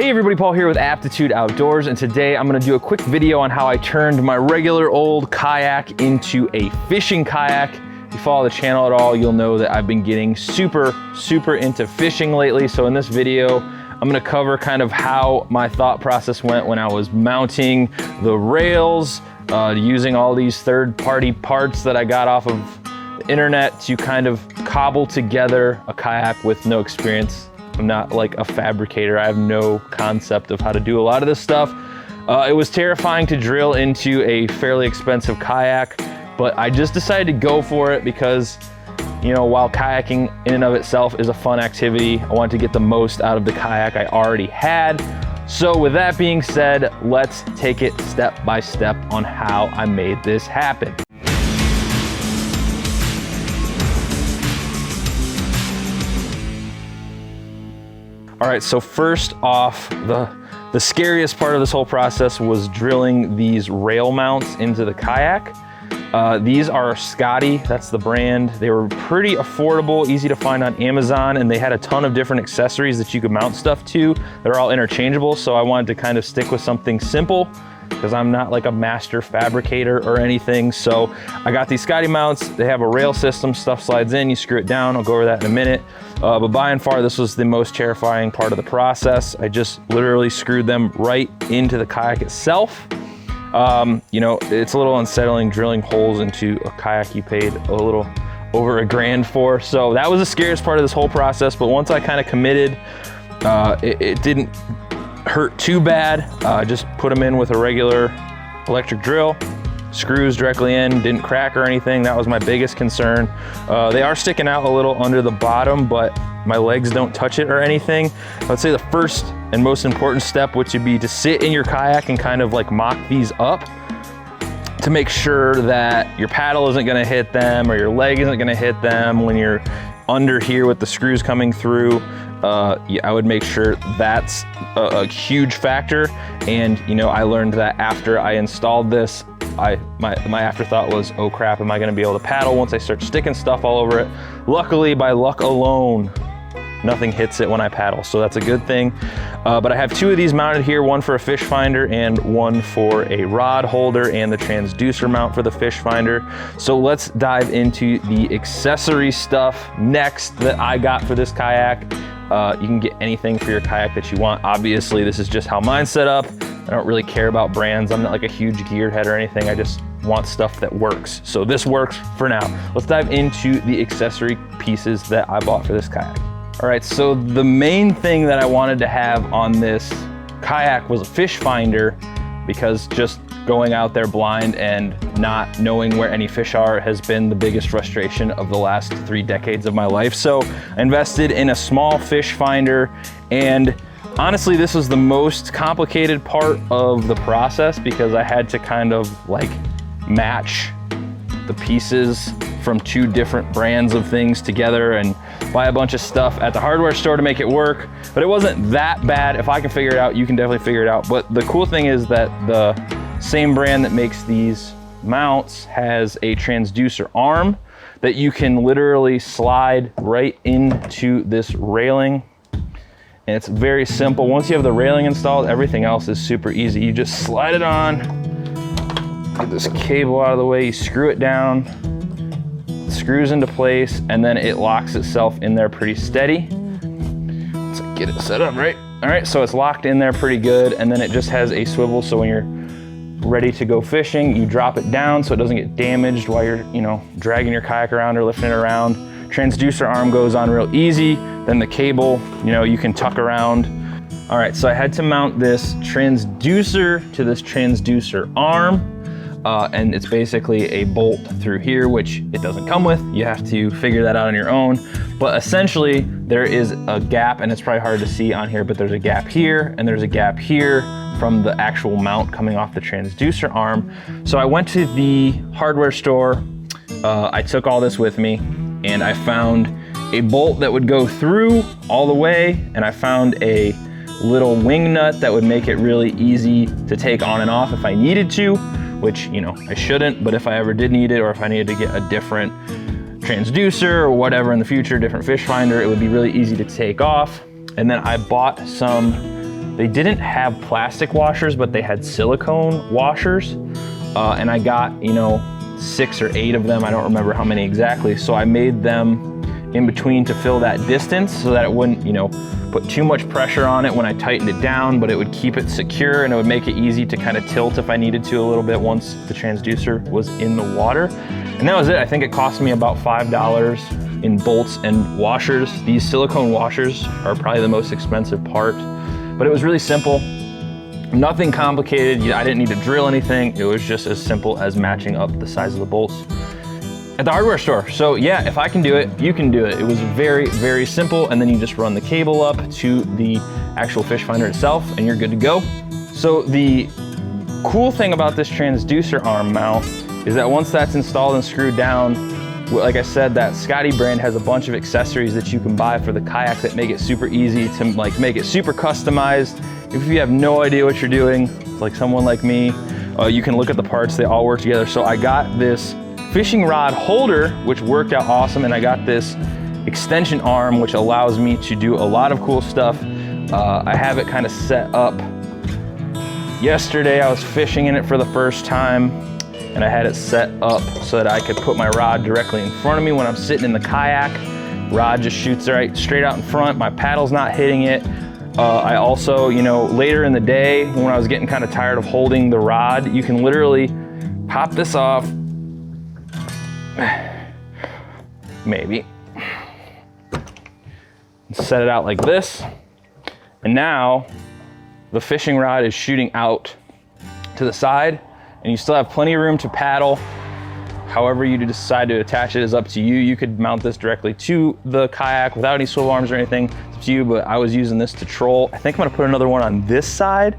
Hey everybody, Paul here with Aptitude Outdoors, and today I'm gonna do a quick video on how I turned my regular old kayak into a fishing kayak. If you follow the channel at all, you'll know that I've been getting super into fishing lately. So in this video, I'm gonna cover kind of how my thought process went when I was mounting the rails, using all these third-party parts that I got off of the internet to kind of cobble together a kayak with no experience. I'm not like a fabricator. I have no concept of how to do a lot of this stuff. It was terrifying to drill into a fairly expensive kayak, but I just decided to go for it because, you know, while kayaking in and of itself is a fun activity, I wanted to get the most out of the kayak I already had. So with that being said, let's take it step by step on how I made this happen. All right, so first off, the scariest part of this whole process was drilling these rail mounts into the kayak. These are Scotty, that's the brand. They were pretty affordable, easy to find on Amazon, and they had a ton of different accessories that you could mount stuff to. They're all interchangeable, so I wanted to kind of stick with something simple because I'm not like a master fabricator or anything. So I got these Scotty mounts. They have a rail system, stuff slides in, you screw it down. I'll go over that in a minute. But by and far, this was the most terrifying part of the process. I just literally screwed them right into the kayak itself. You know, it's a little unsettling drilling holes into a kayak you paid a little over $1,000 for. So that was the scariest part of this whole process. But once I kind of committed, it didn't hurt too bad. Just put them in with a regular electric drill, screws directly in, didn't crack or anything. That was my biggest concern. They are sticking out a little under the bottom, but my legs don't touch it or anything. I'd say the first and most important step would be to sit in your kayak and kind of like mock these up to make sure that your paddle isn't gonna hit them or your leg isn't gonna hit them when you're under here with the screws coming through. Yeah, I would make sure that's a huge factor. And you know, I learned that after I installed this, my afterthought was, oh crap, am I gonna be able to paddle once I start sticking stuff all over it? Luckily, by luck alone, nothing hits it when I paddle, so that's a good thing. But I have two of these mounted here, one for a fish finder and one for a rod holder and the transducer mount for the fish finder. So let's dive into the accessory stuff next that I got for this kayak. You can get anything for your kayak that you want. Obviously, this is just how mine's set up. I don't really care about brands. I'm not like a huge gearhead or anything. I just want stuff that works. So this works for now. Let's dive into the accessory pieces that I bought for this kayak. All right, so the main thing that I wanted to have on this kayak was a fish finder, because just going out there blind and not knowing where any fish are has been the biggest frustration of the last 3 decades of my life. So I invested in a small fish finder, and honestly, this was the most complicated part of the process because I had to kind of like match the pieces from 2 different brands of things together and buy a bunch of stuff at the hardware store to make it work. But it wasn't that bad. If I can figure it out, you can definitely figure it out. But the cool thing is that the same brand that makes these mounts has a transducer arm that you can literally slide right into this railing. And it's very simple. Once you have the railing installed, everything else is super easy. You just slide it on, get this cable out of the way, you screw it down, screws into place, and then it locks itself in there pretty steady. Let's get it set up right. All right, so it's locked in there pretty good, and then it just has a swivel, so when you're ready to go fishing, you drop it down so it doesn't get damaged while you're, you know, dragging your kayak around or lifting it around. Transducer arm goes on real easy. Then the cable, you know, you can tuck around. All right, so I had to mount this transducer to this transducer arm. And it's basically a bolt through here, which it doesn't come with. You have to figure that out on your own. But essentially, there is a gap, and it's probably hard to see on here, but there's a gap here, and there's a gap here from the actual mount coming off the transducer arm. So I went to the hardware store. I took all this with me, and I found a bolt that would go through all the way, and I found a little wing nut that would make it really easy to take on and off if I needed to, which, you know, I shouldn't, but if I ever did need it, or if I needed to get a different transducer or whatever in the future, different fish finder, it would be really easy to take off. And then I bought some They didn't have plastic washers, but they had silicone washers. And I got, you know, 6 or 8 of them. I don't remember how many exactly. So I made them in between to fill that distance so that it wouldn't, you know, put too much pressure on it when I tightened it down, but it would keep it secure and it would make it easy to kind of tilt if I needed to a little bit once the transducer was in the water. And that was it. I think it cost me about $5 in bolts and washers. These silicone washers are probably the most expensive part, but it was really simple. Nothing complicated. I didn't need to drill anything. It was just as simple as matching up the size of the bolts at the hardware store. So yeah, if I can do it, you can do it. It was very, very simple. And then you just run the cable up to the actual fish finder itself and you're good to go. So the cool thing about this transducer arm mount is that once that's installed and screwed down, like I said, that Scotty brand has a bunch of accessories that you can buy for the kayak that make it super easy to like make it super customized. If you have no idea what you're doing, like someone like me, you can look at the parts, they all work together. So I got this fishing rod holder, which worked out awesome, and I got this extension arm, which allows me to do a lot of cool stuff. I have it kind of set up. Yesterday I was fishing in it for the first time, and I had it set up so that I could put my rod directly in front of me when I'm sitting in the kayak. Rod just shoots right straight out in front, my paddle's not hitting it. I also, you know, later in the day when I was getting kind of tired of holding the rod, you can literally pop this off, maybe, set it out like this, and now the fishing rod is shooting out to the side, and you still have plenty of room to paddle. However you decide to attach it is up to you. You could mount this directly to the kayak without any swivel arms or anything. It's up to you, but I was using this to troll. I think I'm gonna put another one on this side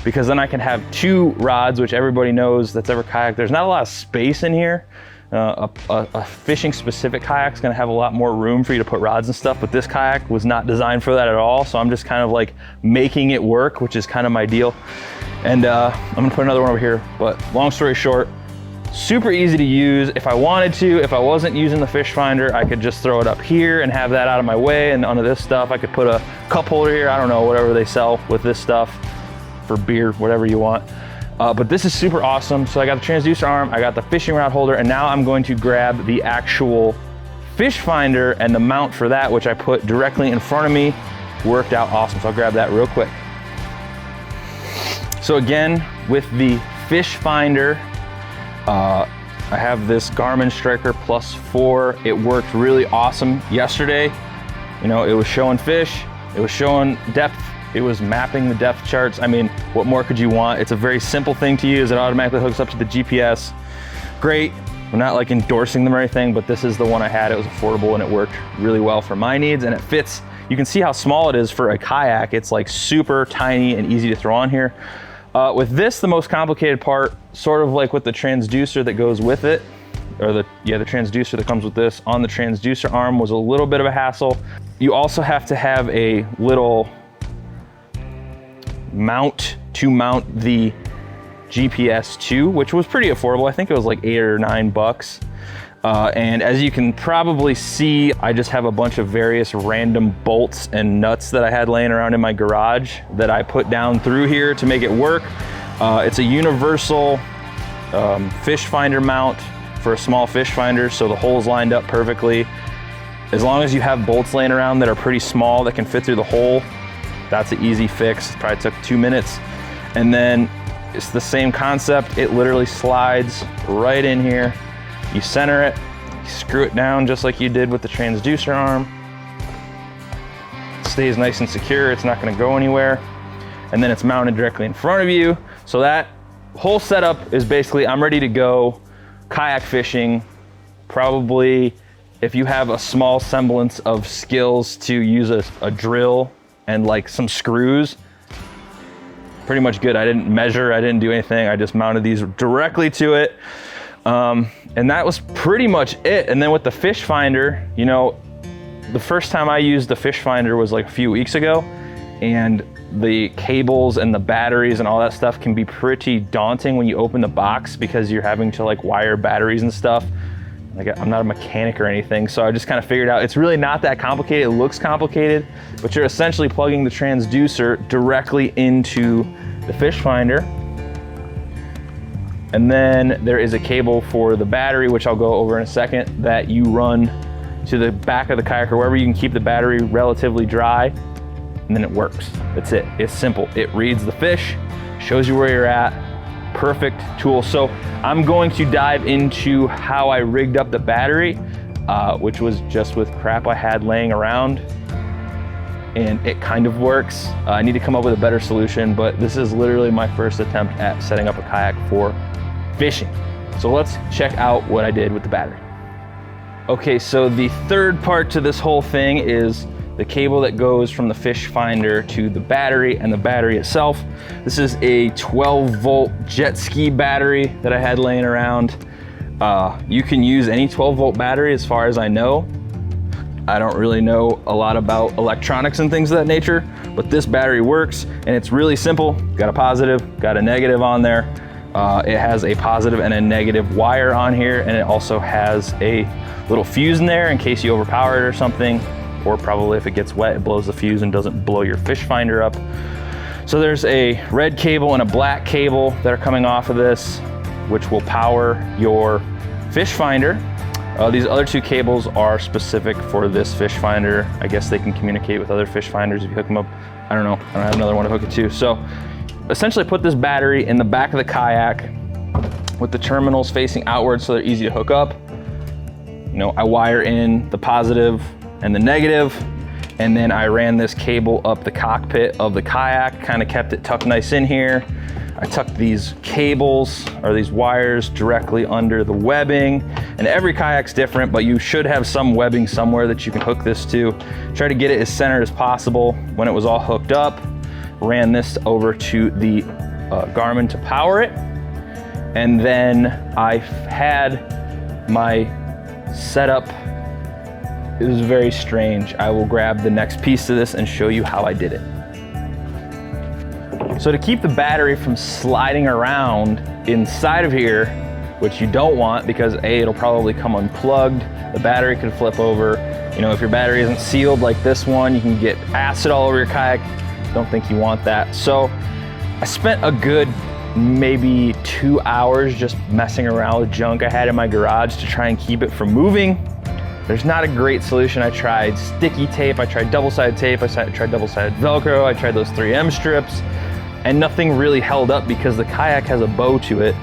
because then I can have 2 rods, which everybody knows that's ever kayak. There's not a lot of space in here. A fishing specific kayak is gonna have a lot more room for you to put rods and stuff, but this kayak was not designed for that at all. So I'm just kind of like making it work, which is kind of my deal. And I'm gonna put another one over here, but long story short, super easy to use. If I wanted to, if I wasn't using the fish finder, I could just throw it up here and have that out of my way, and onto this stuff. I could put a cup holder here, I don't know, whatever they sell with this stuff for beer, whatever you want. But this is super awesome. So I got the transducer arm, I got the fishing rod holder, and now I'm going to grab the actual fish finder and the mount for that, which I put directly in front of me. Worked out awesome. So I'll grab that real quick. So again, with the fish finder, I have this Garmin Striker Plus 4. It worked really awesome yesterday. You know, it was showing fish, it was showing depth, it was mapping the depth charts. I mean, what more could you want? It's a very simple thing to use. It automatically hooks up to the GPS. Great. I'm not like endorsing them or anything, but this is the one I had. It was affordable and it worked really well for my needs, and it fits. You can see how small it is for a kayak. It's like super tiny and easy to throw on here. With this, the most complicated part, sort of like with the transducer that goes with it, or the transducer that comes with this on the transducer arm, was a little bit of a hassle. You also have to have a little mount to mount the GPS to, which was pretty affordable. I think it was like $8 or $9. And as you can probably see, I just have a bunch of various random bolts and nuts that I had laying around in my garage that I put down through here to make it work. It's a universal fish finder mount for a small fish finder, so the hole's lined up perfectly. As long as you have bolts laying around that are pretty small that can fit through the hole, that's an easy fix. It probably took 2 minutes. And then it's the same concept. It literally slides right in here. You center it, you screw it down just like you did with the transducer arm. It stays nice and secure, it's not gonna go anywhere. And then it's mounted directly in front of you. So that whole setup is basically, I'm ready to go kayak fishing. Probably, if you have a small semblance of skills to use a drill and like some screws, pretty much good. I didn't measure, I didn't do anything. I just mounted these directly to it. And that was pretty much it. And then with the fish finder, you know, the first time I used the fish finder was like a few weeks ago, and the cables and the batteries and all that stuff can be pretty daunting when you open the box because you're having to like wire batteries and stuff. I'm not a mechanic or anything, so I just kind of figured out it's really not that complicated. It looks complicated, but you're essentially plugging the transducer directly into the fish finder. And then there is a cable for the battery, which I'll go over in a second, that you run to the back of the kayak or wherever you can keep the battery relatively dry, and then it works. That's it. It's simple. It reads the fish, shows you where you're at. Perfect tool. So I'm going to dive into how I rigged up the battery, which was just with crap I had laying around, and it kind of works. I need to come up with a better solution, but this is literally my first attempt at setting up a kayak for fishing. So let's check out what I did with the battery. Okay, so the third part to this whole thing is the cable that goes from the fish finder to the battery and the battery itself. This is a 12-volt jet ski battery that I had laying around. You can use any 12-volt battery as far as I know. I don't really know a lot about electronics and things of that nature, but this battery works and it's really simple. Got a positive, got a negative on there. It has a positive and a negative wire on here, and it also has a little fuse in there in case you overpower it or something, or probably if it gets wet, it blows the fuse and doesn't blow your fish finder up. So there's a red cable and a black cable that are coming off of this, which will power your fish finder. These other two cables are specific for this fish finder. I guess they can communicate with other fish finders if you hook them up. I don't know, I don't have another one to hook it to. So essentially put this battery in the back of the kayak with the terminals facing outward so they're easy to hook up. You know, I wire in the positive and the negative, and then I ran this cable up the cockpit of the kayak, kind of kept it tucked nice in here. I tucked these cables or these wires directly under the webbing, and every kayak's different, but you should have some webbing somewhere that you can hook this to. Try to get it as centered as possible. When it was all hooked up, ran this over to the Garmin to power it, and then I had my setup. It was very strange. I will grab the next piece to this and show you how I did it. So to keep the battery from sliding around inside of here, which you don't want because A, it'll probably come unplugged, the battery could flip over. You know, if your battery isn't sealed like this one, you can get acid all over your kayak. Don't think you want that. So I spent a good maybe 2 hours just messing around with junk I had in my garage to try and keep it from moving. There's not a great solution. I tried sticky tape, I tried double-sided tape, I tried double-sided Velcro, I tried those 3M strips, and nothing really held up because the kayak has a bow to it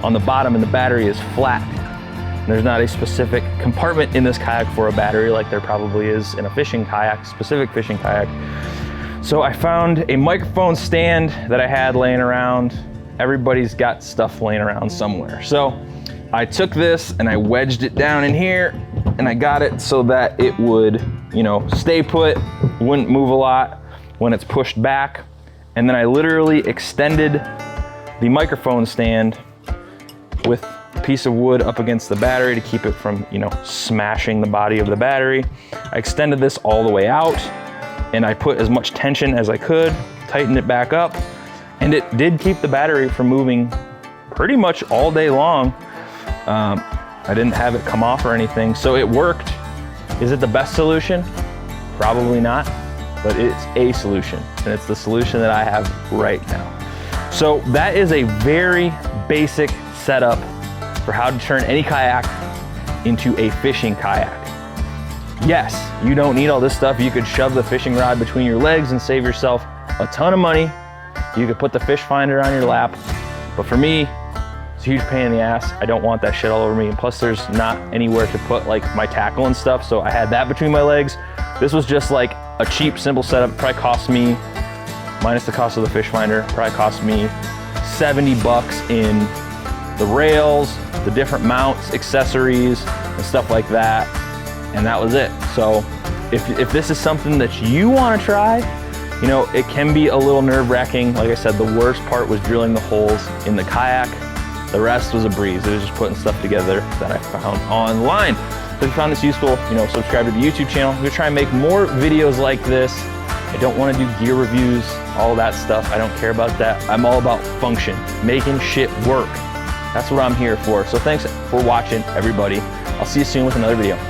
on the bottom and the battery is flat. And there's not a specific compartment in this kayak for a battery like there probably is in a fishing kayak, specific fishing kayak. So I found a microphone stand that I had laying around. Everybody's got stuff laying around somewhere. So I took this and I wedged it down in here, and I got it so that it would, you know, stay put, wouldn't move a lot when it's pushed back. And then I literally extended the microphone stand with a piece of wood up against the battery to keep it from, you know, smashing the body of the battery. I extended this all the way out, and I put as much tension as I could, tightened it back up, and it did keep the battery from moving pretty much all day long. I didn't have it come off or anything, so it worked. Is it the best solution? Probably not, but it's a solution, and it's the solution that I have right now. So that is a very basic setup for how to turn any kayak into a fishing kayak. Yes, you don't need all this stuff. You could shove the fishing rod between your legs and save yourself a ton of money. You could put the fish finder on your lap, but for me, it's a huge pain in the ass. I don't want that shit all over me. And plus there's not anywhere to put like my tackle and stuff. So I had that between my legs. This was just like a cheap, simple setup. Probably cost me, minus the cost of the fish finder, probably cost me 70 bucks in the rails, the different mounts, accessories, and stuff like that. And that was it. So if this is something that you want to try, you know, it can be a little nerve-wracking. Like I said, the worst part was drilling the holes in the kayak. The rest was a breeze. It was just putting stuff together that I found online. So if you found this useful, you know, subscribe to the YouTube channel. I'm gonna try and make more videos like this. I don't want to do gear reviews, all that stuff. I don't care about that. I'm all about function, making shit work. That's what I'm here for. So thanks for watching, everybody. I'll see you soon with another video.